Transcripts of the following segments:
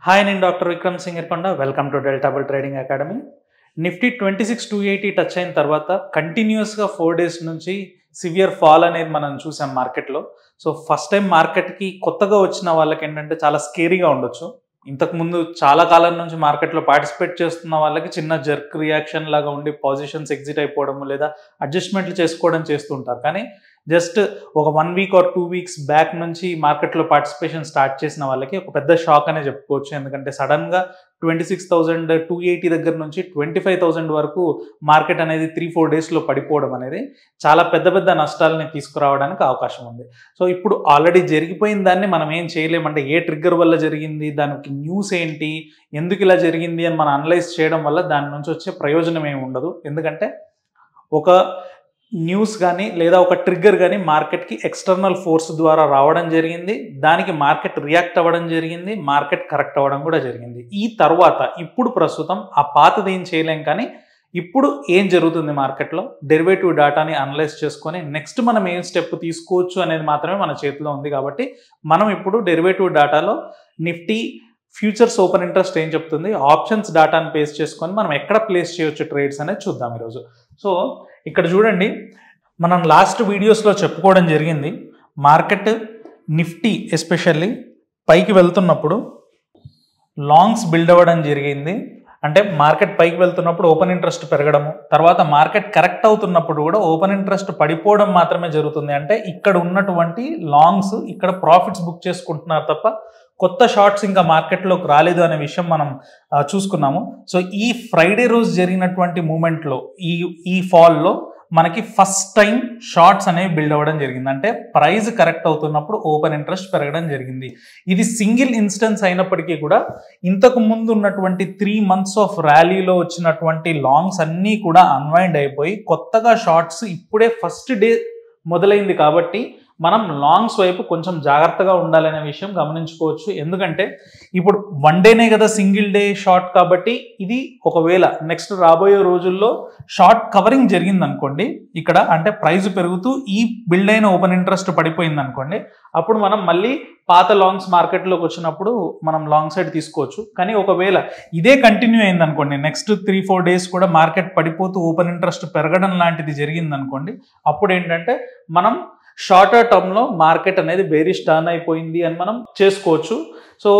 Hi, నేను doctor Vikram Singarakonda. Welcome to delta bull trading academy. Nifty 26,280 touch అయిన తర్వాత కంటిన్యూస్గా 4 డేస్ నుంచి సివియర్ ఫాల్ అనేది మనం చూసాం మార్కెట్లో. సో ఫస్ట్ టైం మార్కెట్కి కొత్తగా వచ్చిన వాళ్ళకి ఏంటంటే చాలా స్కేరీగా ఉండొచ్చు. ఇంతకుముందు చాలా కాలం నుంచి మార్కెట్లో పార్టిసిపేట్ చేస్తున్న వాళ్ళకి చిన్న జర్క్ రియాక్షన్ లాగా ఉండి పొజిషన్స్ ఎగ్జిట్ అయిపోవడం లేదా అడ్జస్ట్మెంట్లు చేసుకోవడం చేస్తుంటారు. కానీ జస్ట్ ఒక 1 వీక్ ఆర్ 2 వీక్స్ బ్యాక్ నుంచి మార్కెట్లో పార్టిసిపేషన్ స్టార్ట్ చేసిన వాళ్ళకి ఒక పెద్ద షాక్ అనే చెప్పుకోవచ్చు. ఎందుకంటే సడన్గా 26,280 దగ్గర నుంచి 25,000 వరకు మార్కెట్ అనేది 3-4 డేస్లో పడిపోవడం అనేది చాలా పెద్ద నష్టాలని తీసుకురావడానికి అవకాశం ఉంది. సో ఇప్పుడు ఆల్రెడీ జరిగిపోయిన దాన్ని మనం ఏం చేయలేమంటే ఏ ట్రిగ్గర్ వల్ల జరిగింది, దానికి న్యూస్ ఏంటి, ఎందుకు ఇలా జరిగింది అని మనం అనలైజ్ చేయడం వల్ల దాని నుంచి వచ్చే ప్రయోజనం ఏమి ఉండదు. ఎందుకంటే ఒక న్యూస్ కానీ లేదా ఒక ట్రిగ్గర్ కానీ మార్కెట్కి ఎక్స్టర్నల్ ఫోర్స్ ద్వారా రావడం జరిగింది, దానికి మార్కెట్ రియాక్ట్ అవ్వడం జరిగింది, మార్కెట్ కరెక్ట్ అవ్వడం కూడా జరిగింది. ఈ తర్వాత ఇప్పుడు ప్రస్తుతం ఆ పాతది ఏం చేయలేం, కానీ ఇప్పుడు ఏం జరుగుతుంది మార్కెట్లో డెరివేటివ్ డాటాని అనలైజ్ చేసుకొని నెక్స్ట్ మనం ఏం స్టెప్ తీసుకోవచ్చు అనేది మాత్రమే మన చేతిలో ఉంది. కాబట్టి మనం ఇప్పుడు డెరివేటివ్ డాటాలో నిఫ్టీ ఫ్యూచర్స్ ఓపెన్ ఇంట్రెస్ట్ ఏం చెప్తుంది, ఆప్షన్స్ డాటాని బేస్ చేసుకొని మనం ఎక్కడ ప్లేస్ చేయొచ్చు ట్రేడ్స్ అనేది చూద్దాం ఈరోజు. సో ఇక్కడ చూడండి, మనం లాస్ట్ వీడియోస్లో చెప్పుకోవడం జరిగింది, మార్కెట్ నిఫ్టీ ఎస్పెషల్లీ పైకి వెళ్తున్నప్పుడు లాంగ్స్ బిల్డ్ అవ్వడం జరిగింది. అంటే మార్కెట్ పైకి వెళ్తున్నప్పుడు ఓపెన్ ఇంట్రెస్ట్ పెరగడము, తర్వాత మార్కెట్ కరెక్ట్ అవుతున్నప్పుడు కూడా ఓపెన్ ఇంట్రెస్ట్ పడిపోవడం మాత్రమే జరుగుతుంది. అంటే ఇక్కడ ఉన్నటువంటి లాంగ్స్ ఇక్కడ ప్రాఫిట్స్ బుక్ చేసుకుంటున్నారు తప్ప కొత్త షార్ట్స్ ఇంకా మార్కెట్లోకి రాలేదు అనే విషయం మనం చూసుకున్నాము. సో ఈ ఫ్రైడే రోజు జరిగినటువంటి మూమెంట్లో ఈ ఫాల్లో మనకి ఫస్ట్ టైం షార్ట్స్ అనేవి బిల్డ్ అవ్వడం జరిగింది. అంటే ప్రైస్ కరెక్ట్ అవుతున్నప్పుడు ఓపెన్ ఇంట్రెస్ట్ పెరగడం జరిగింది. ఇది సింగిల్ ఇన్స్టెన్స్ అయినప్పటికీ కూడా ఇంతకు ముందు ఉన్నటువంటి 3 months ఆఫ్ ర్యాలీలో వచ్చినటువంటి లాంగ్స్ అన్నీ కూడా అన్వైండ్ అయిపోయి కొత్తగా షార్ట్స్ ఇప్పుడే ఫస్ట్ డే మొదలైంది. కాబట్టి మనం లాంగ్స్ వైపు కొంచెం జాగ్రత్తగా ఉండాలనే విషయం గమనించుకోవచ్చు. ఎందుకంటే ఇప్పుడు 1 డేనే కదా సింగిల్ డే షార్ట్, కాబట్టి ఇది ఒకవేళ నెక్స్ట్ రాబోయే రోజుల్లో షార్ట్ కవరింగ్ జరిగింది అనుకోండి ఇక్కడ, అంటే ప్రైస్ పెరుగుతూ ఈ బిల్డ్ అయిన ఓపెన్ ఇంట్రెస్ట్ పడిపోయింది అనుకోండి, అప్పుడు మనం మళ్ళీ పాత లాంగ్స్ మార్కెట్లోకి వచ్చినప్పుడు మనం లాంగ్ సైడ్ తీసుకోవచ్చు. కానీ ఒకవేళ ఇదే కంటిన్యూ అయింది అనుకోండి, నెక్స్ట్ 3-4 డేస్ కూడా మార్కెట్ పడిపోతూ ఓపెన్ ఇంట్రెస్ట్ పెరగడం లాంటిది జరిగింది అనుకోండి, అప్పుడు ఏంటంటే మనం షార్టర్ టర్మ్లో మార్కెట్ అనేది బేరిష్ టర్న్ అయిపోయింది అని మనం చేసుకోవచ్చు. సో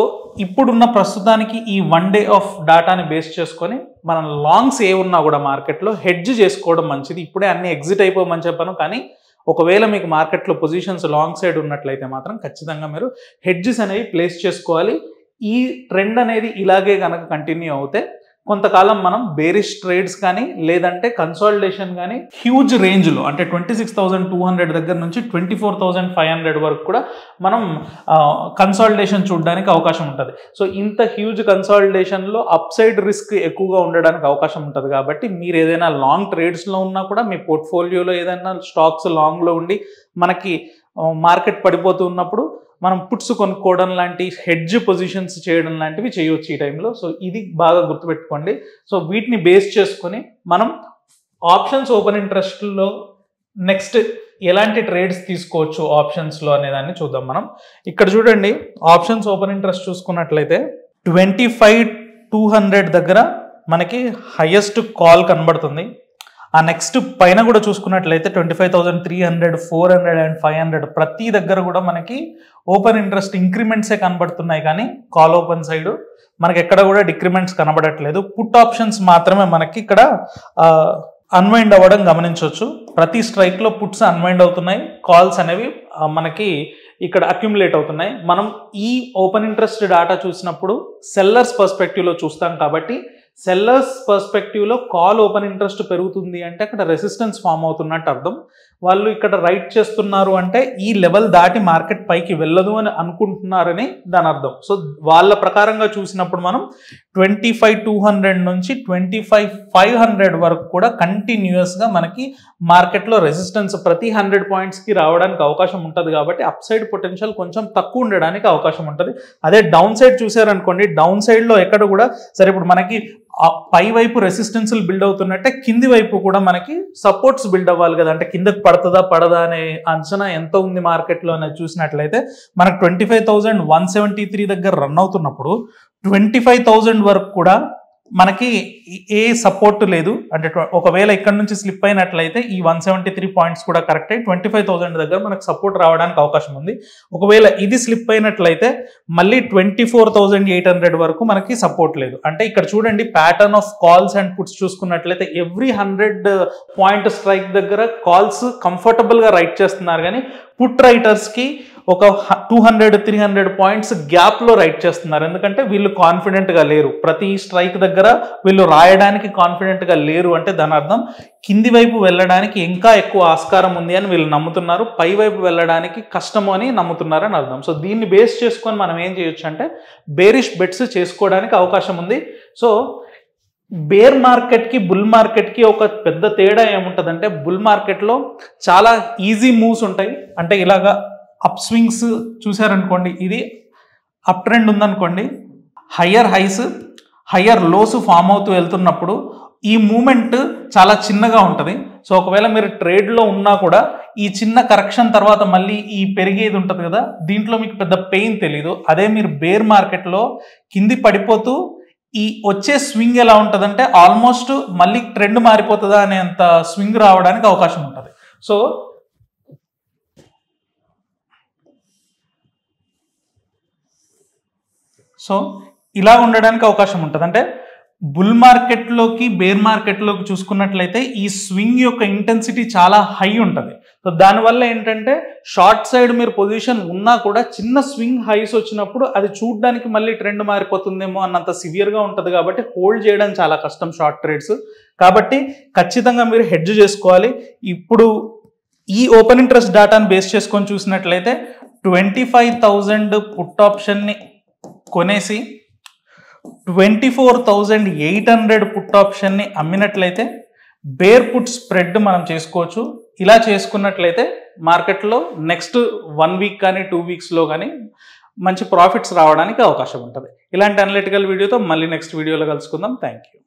ఇప్పుడున్న ప్రస్తుతానికి ఈ 1 డే ఆఫ్ డాటాని బేస్ చేసుకొని మనం లాంగ్స్ ఏ ఉన్నా కూడా మార్కెట్లో హెడ్జ్ చేసుకోవడం మంచిది. ఇప్పుడే అన్ని ఎగ్జిట్ అయిపోమని చెప్పాను, కానీ ఒకవేళ మీకు మార్కెట్లో పొజిషన్స్ లాంగ్ సైడ్ ఉన్నట్లయితే మాత్రం ఖచ్చితంగా మీరు హెడ్జెస్ అనేవి ప్లేస్ చేసుకోవాలి. ఈ ట్రెండ్ అనేది ఇలాగే కనుక కంటిన్యూ అవుతే కొంతకాలం మనం బేరిష్ ట్రేడ్స్ కానీ లేదంటే కన్సాలిడేషన్ కానీ హ్యూజ్ రేంజ్లో, అంటే 26,200 దగ్గర నుంచి 24,500 వరకు కూడా మనం కన్సాలిడేషన్ చూడడానికి అవకాశం ఉంటుంది. సో ఇంత హ్యూజ్ కన్సాలిడేషన్లో అప్ సైడ్ రిస్క్ ఎక్కువగా ఉండడానికి అవకాశం ఉంటుంది. కాబట్టి మీరు ఏదైనా లాంగ్ ట్రేడ్స్లో ఉన్నా కూడా మీ పోర్ట్ఫోలియోలో ఏదైనా స్టాక్స్ లాంగ్లో ఉండి మనకి మార్కెట్ పడిపోతూ ఉన్నప్పుడు మనం పుట్స్ కొనుక్కోవడం లాంటి హెడ్జ్ పొజిషన్స్ చేయడం లాంటివి చేయవచ్చు ఈ టైంలో. సో ఇది బాగా గుర్తుపెట్టుకోండి. సో వీటిని బేస్ చేసుకొని మనం ఆప్షన్స్ ఓపెన్ ఇంట్రెస్ట్లో నెక్స్ట్ ఎలాంటి ట్రేడ్స్ తీసుకోవచ్చు ఆప్షన్స్లో అనే దాన్ని చూద్దాం. మనం ఇక్కడ చూడండి, ఆప్షన్స్ ఓపెన్ ఇంట్రెస్ట్ చూసుకున్నట్లయితే 25,200 దగ్గర మనకి హైయెస్ట్ కాల్ కనబడుతుంది. ఆ నెక్స్ట్ పైన కూడా చూసుకున్నట్లయితే 25,300, 400 అండ్ 500 ప్రతి దగ్గర కూడా మనకి ఓపెన్ ఇంట్రెస్ట్ ఇంక్రిమెంట్సే కనబడుతున్నాయి, కానీ కాల్ ఓపెన్ సైడ్ మనకి ఎక్కడ కూడా డిక్రిమెంట్స్ కనబడట్లేదు. పుట్ ఆప్షన్స్ మాత్రమే మనకి ఇక్కడ అన్వైండ్ అవ్వడం గమనించవచ్చు. ప్రతి స్ట్రైక్లో పుట్స్ అన్వైండ్ అవుతున్నాయి, కాల్స్ అనేవి మనకి ఇక్కడ అక్యుములేట్ అవుతున్నాయి. మనం ఈ ఓపెన్ ఇంట్రెస్ట్ డాటా చూసినప్పుడు సెల్లర్స్ పర్స్పెక్టివ్లో చూస్తాం. కాబట్టి సెల్లర్స్ పర్స్పెక్టివ్లో కాల్ ఓపెన్ ఇంట్రెస్ట్ పెరుగుతుంది అంటే అక్కడ రెసిస్టెన్స్ ఫామ్ అవుతున్నట్టు అర్థం. వాళ్ళు ఇక్కడ రైట్ చేస్తున్నారు అంటే ఈ లెవెల్ దాటి మార్కెట్ పైకి వెళ్ళదు అని అనుకుంటున్నారని దాని అర్థం. సో వాళ్ళ ప్రకారంగా చూసినప్పుడు మనం 25,200 నుంచి 25,500 వరకు కూడా కంటిన్యూస్గా మనకి మార్కెట్లో రెసిస్టెన్స్ ప్రతి 100 పాయింట్స్కి రావడానికి అవకాశం ఉంటుంది. కాబట్టి అప్ సైడ్ పొటెన్షియల్ కొంచెం తక్కువ ఉండడానికి అవకాశం ఉంటుంది. అదే డౌన్ సైడ్ చూసారనుకోండి, డౌన్ సైడ్లో ఎక్కడ కూడా సరే ఇప్పుడు మనకి పై వైపు రెసిస్టెన్స్లు బిల్డ్ అవుతున్నట్టే కింది వైపు కూడా మనకి సపోర్ట్స్ బిల్డ్ అవ్వాలి కదా. అంటే కిందకి పడుతుందా పడదా అనే అంచనా ఎంత ఉంది మార్కెట్లో అనేది చూసినట్లయితే మనకు 25,173 దగ్గర రన్ అవుతున్నప్పుడు 25,000 వరకు కూడా మనకి ఏ సపోర్ట్ లేదు. అంటే ఒకవేళ ఇక్కడ నుంచి స్లిప్ అయినట్లయితే ఈ 173 పాయింట్స్ కూడా కరెక్ట్ అయ్యి 25,000 దగ్గర మనకు సపోర్ట్ రావడానికి అవకాశం ఉంది. ఒకవేళ ఇది స్లిప్ అయినట్లయితే మళ్ళీ 24,800 వరకు మనకి సపోర్ట్ లేదు. అంటే ఇక్కడ చూడండి pattern of calls and puts చూసుకున్నట్లయితే ఎవ్రీ 100 పాయింట్ స్ట్రైక్ దగ్గర కాల్స్ కంఫర్టబుల్గా రైట్ చేస్తున్నారు, కానీ పుట్ రైటర్స్కి ఒక 200-300 పాయింట్స్ గ్యాప్లో రైట్ చేస్తున్నారు. ఎందుకంటే వీళ్ళు కాన్ఫిడెంట్గా లేరు, ప్రతి స్ట్రైక్ దగ్గర వీళ్ళు రాయడానికి కాన్ఫిడెంట్గా లేరు. అంటే దాని అర్థం కింది వైపు వెళ్ళడానికి ఇంకా ఎక్కువ ఆస్కారం ఉంది అని వీళ్ళు నమ్ముతున్నారు, పై వైపు వెళ్ళడానికి కష్టము అని నమ్ముతున్నారు అని అర్థం. సో దీన్ని బేస్ చేసుకొని మనం ఏం చేయొచ్చు అంటే బేరిష్ బెట్స్ చేసుకోవడానికి అవకాశం ఉంది. సో బేర్ మార్కెట్కి బుల్ మార్కెట్కి ఒక పెద్ద తేడా ఏముంటుందంటే బుల్ మార్కెట్లో చాలా ఈజీ మూవ్స్ ఉంటాయి. అంటే ఇలాగా అప్ స్వింగ్స్ చూసారనుకోండి, ఇది అప్ ట్రెండ్ ఉందనుకోండి, higher highs higher lows form అవుతూ వెళ్తున్నప్పుడు ఈ మూమెంట్ చాలా చిన్నగా ఉంటుంది. సో ఒకవేళ మీరు ట్రేడ్లో ఉన్నా కూడా ఈ చిన్న కరెక్షన్ తర్వాత మళ్ళీ ఈ పెరిగేది ఉంటుంది కదా, దీంట్లో మీకు పెద్ద పెయిన్ తెలీదు. అదే మీరు బేర్ మార్కెట్లో కింది పడిపోతూ ఈ వచ్చే స్వింగ్ ఎలా ఉంటుందంటే ఆల్మోస్ట్ మళ్ళీ ట్రెండ్ మారిపోతుందా అనేంత స్వింగ్ రావడానికి అవకాశం ఉంటుంది. సో ఇలా ఉండడానికి అవకాశం ఉంటుంది. అంటే బుల్ మార్కెట్లోకి బేర్ మార్కెట్లోకి చూసుకున్నట్లయితే ఈ స్వింగ్ యొక్క ఇంటెన్సిటీ చాలా హై ఉంటుంది. సో దానివల్ల ఏంటంటే షార్ట్ సైడ్ మీరు పొజిషన్ ఉన్నా కూడా చిన్న స్వింగ్ హైస్ వచ్చినప్పుడు అది చూడడానికి మళ్ళీ ట్రెండ్ మారిపోతుందేమో అన్నంత సివియర్గా ఉంటుంది. కాబట్టి హోల్డ్ చేయడం చాలా కష్టం షార్ట్ ట్రేడ్స్. కాబట్టి ఖచ్చితంగా మీరు హెడ్జ్ చేసుకోవాలి. ఇప్పుడు ఈ ఓపెన్ ఇంట్రెస్ట్ డేటాను బేస్ చేసుకొని చూసినట్లయితే 25,000 పుట్ ఆప్షన్ని కొనేసి 24,800 పుట్ ఆప్షన్ని అమ్మినట్లయితే బేర్ పుట్ స్ప్రెడ్ మనం చేసుకోవచ్చు. ఇలా చేసుకున్నట్లయితే మార్కెట్లో నెక్స్ట్ 1 వీక్ కానీ 2 వీక్స్లో కానీ మంచి ప్రాఫిట్స్ రావడానికి అవకాశం ఉంటుంది. ఇలాంటి అనలిటికల్ వీడియోతో మళ్ళీ నెక్స్ట్ వీడియోలో కలుసుకుందాం. Thank you.